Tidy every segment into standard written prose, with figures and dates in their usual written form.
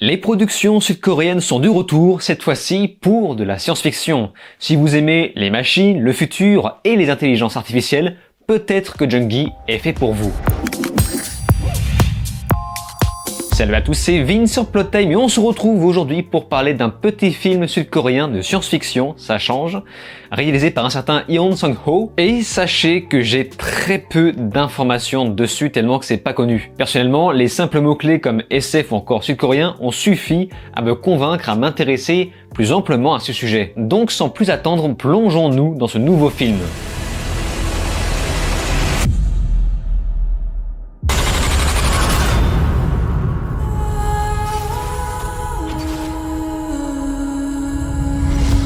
Les productions sud-coréennes sont de retour, cette fois-ci pour de la science-fiction. Si vous aimez les machines, le futur et les intelligences artificielles, peut-être que Jung-gi est fait pour vous. Salut à tous, c'est Vince sur Plot Time et on se retrouve aujourd'hui pour parler d'un petit film sud-coréen de science-fiction, ça change, réalisé par un certain Yeon Sang-ho. Et sachez que j'ai très peu d'informations dessus tellement que c'est pas connu. Personnellement, les simples mots-clés comme SF ou encore sud-coréen ont suffi à me convaincre à m'intéresser plus amplement à ce sujet. Donc sans plus attendre, plongeons-nous dans ce nouveau film.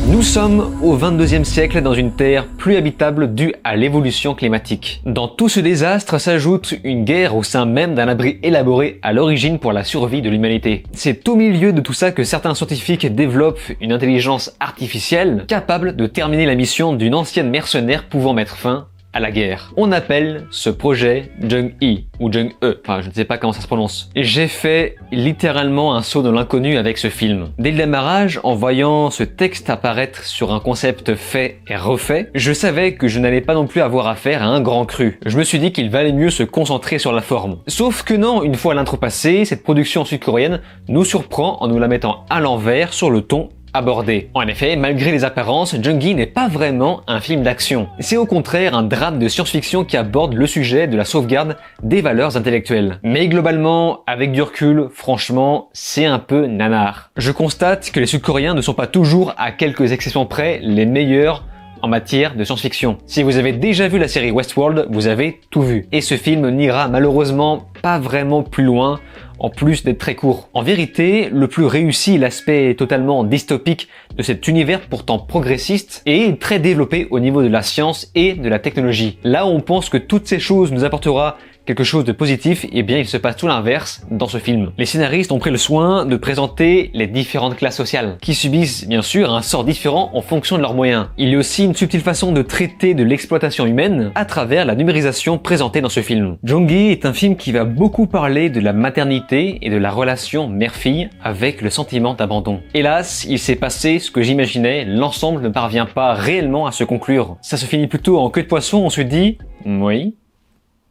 Nous sommes au 22e siècle dans une terre plus habitable due à l'évolution climatique. Dans tout ce désastre s'ajoute une guerre au sein même d'un abri élaboré à l'origine pour la survie de l'humanité. C'est au milieu de tout ça que certains scientifiques développent une intelligence artificielle capable de terminer la mission d'une ancienne mercenaire pouvant mettre fin à la guerre. On appelle ce projet Jung-i ou Jung-e, enfin je ne sais pas comment ça se prononce. J'ai fait littéralement un saut dans l'inconnu avec ce film. Dès le démarrage, en voyant ce texte apparaître sur un concept fait et refait, je savais que je n'allais pas non plus avoir affaire à un grand cru. Je me suis dit qu'il valait mieux se concentrer sur la forme. Sauf que non, une fois l'intro passée, cette production sud-coréenne nous surprend en nous la mettant à l'envers sur le ton abordé. En effet, malgré les apparences, Jung-gi n'est pas vraiment un film d'action. C'est au contraire un drame de science-fiction qui aborde le sujet de la sauvegarde des valeurs intellectuelles. Mais globalement, avec du recul, franchement, c'est un peu nanar. Je constate que les Sud-Coréens ne sont pas toujours, à quelques exceptions près, les meilleurs en matière de science-fiction. Si vous avez déjà vu la série Westworld, vous avez tout vu. Et ce film n'ira malheureusement pas vraiment plus loin, en plus d'être très court. En vérité, le plus réussi est l'aspect totalement dystopique de cet univers pourtant progressiste et très développé au niveau de la science et de la technologie. Là où on pense que toutes ces choses nous apportera quelque chose de positif, eh bien il se passe tout l'inverse dans ce film. Les scénaristes ont pris le soin de présenter les différentes classes sociales, qui subissent bien sûr un sort différent en fonction de leurs moyens. Il y a aussi une subtile façon de traiter de l'exploitation humaine à travers la numérisation présentée dans ce film. Jung-gi est un film qui va beaucoup parler de la maternité et de la relation mère-fille avec le sentiment d'abandon. Hélas, il s'est passé ce que j'imaginais, l'ensemble ne parvient pas réellement à se conclure. Ça se finit plutôt en queue de poisson, on se dit « oui »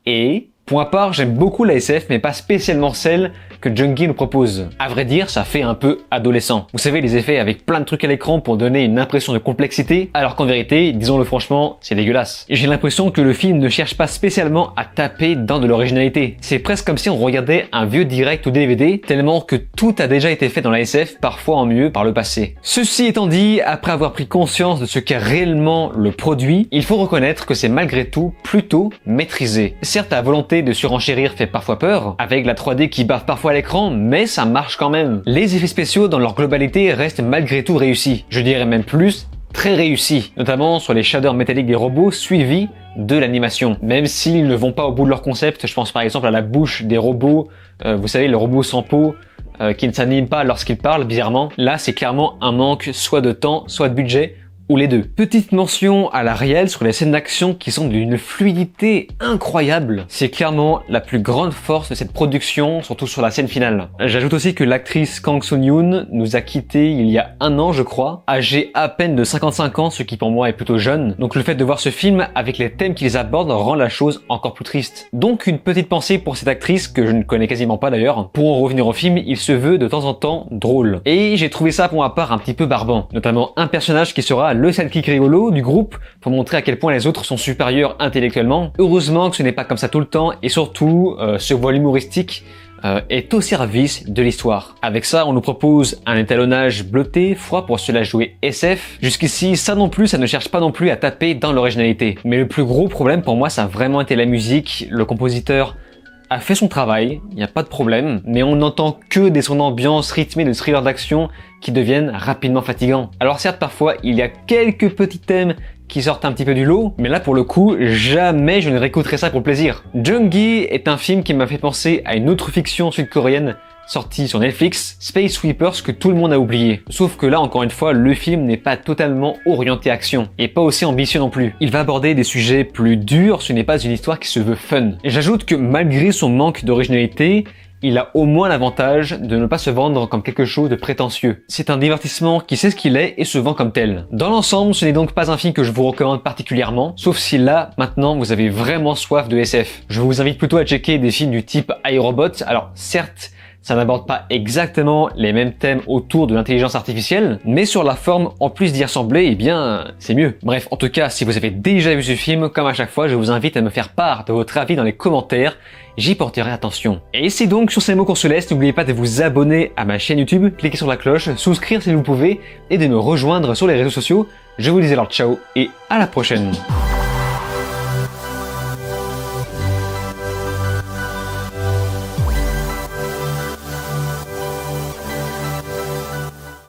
et... Pour ma part, j'aime beaucoup la SF, mais pas spécialement celle que Jung-gi nous propose. À vrai dire, ça fait un peu adolescent. Vous savez, les effets avec plein de trucs à l'écran pour donner une impression de complexité, alors qu'en vérité, disons-le franchement, c'est dégueulasse. Et j'ai l'impression que le film ne cherche pas spécialement à taper dans de l'originalité. C'est presque comme si on regardait un vieux direct ou DVD, tellement que tout a déjà été fait dans la SF, parfois en mieux par le passé. Ceci étant dit, après avoir pris conscience de ce qu'est réellement le produit, il faut reconnaître que c'est malgré tout plutôt maîtrisé. Certes, la volonté de surenchérir fait parfois peur, avec la 3D qui bave parfois à l'écran, mais ça marche quand même. Les effets spéciaux dans leur globalité restent malgré tout réussis. Je dirais même plus, très réussis, notamment sur les shaders métalliques des robots suivis de l'animation. Même s'ils ne vont pas au bout de leur concept, je pense par exemple à la bouche des robots, vous savez, le robot sans peau, qui ne s'anime pas lorsqu'il parle, bizarrement. Là, c'est clairement un manque soit de temps, soit de budget, ou les deux. Petite mention à la réelle sur les scènes d'action qui sont d'une fluidité incroyable. C'est clairement la plus grande force de cette production, surtout sur la scène finale. J'ajoute aussi que l'actrice Kang Soo-hyun nous a quittés il y a un an, je crois, âgée à peine de 55 ans, ce qui pour moi est plutôt jeune. Donc le fait de voir ce film avec les thèmes qu'ils abordent rend la chose encore plus triste. Donc une petite pensée pour cette actrice que je ne connais quasiment pas d'ailleurs. Pour en revenir au film, il se veut de temps en temps drôle. Et j'ai trouvé ça pour ma part un petit peu barbant. Notamment un personnage qui sera le sidekick rigolo du groupe pour montrer à quel point les autres sont supérieurs intellectuellement. Heureusement que ce n'est pas comme ça tout le temps et surtout ce voile humoristique est au service de l'histoire. Avec ça, on nous propose un étalonnage bleuté, froid pour cela jouer SF. Jusqu'ici, ça non plus, ça ne cherche pas non plus à taper dans l'originalité. Mais le plus gros problème pour moi, ça a vraiment été la musique. Le compositeur a fait son travail, il n'y a pas de problème, mais on n'entend que des sons d'ambiance rythmés de thrillers d'action qui deviennent rapidement fatigants. Alors certes, parfois, il y a quelques petits thèmes qui sortent un petit peu du lot, mais là pour le coup, jamais je ne réécouterai ça pour le plaisir. Jung-gi est un film qui m'a fait penser à une autre fiction sud-coréenne sorti sur Netflix, Space Sweepers, que tout le monde a oublié. Sauf que là, encore une fois, le film n'est pas totalement orienté action, et pas aussi ambitieux non plus. Il va aborder des sujets plus durs, ce n'est pas une histoire qui se veut fun. Et j'ajoute que malgré son manque d'originalité, il a au moins l'avantage de ne pas se vendre comme quelque chose de prétentieux. C'est un divertissement qui sait ce qu'il est et se vend comme tel. Dans l'ensemble, ce n'est donc pas un film que je vous recommande particulièrement, sauf si là, maintenant, vous avez vraiment soif de SF. Je vous invite plutôt à checker des films du type iRobot. Alors, certes, ça n'aborde pas exactement les mêmes thèmes autour de l'intelligence artificielle, mais sur la forme, en plus d'y ressembler, eh bien, c'est mieux. Bref, en tout cas, si vous avez déjà vu ce film, comme à chaque fois, je vous invite à me faire part de votre avis dans les commentaires. J'y porterai attention. Et c'est donc sur ces mots qu'on se laisse. N'oubliez pas de vous abonner à ma chaîne YouTube, cliquez sur la cloche, souscrire si vous pouvez, et de me rejoindre sur les réseaux sociaux. Je vous dis alors ciao et à la prochaine.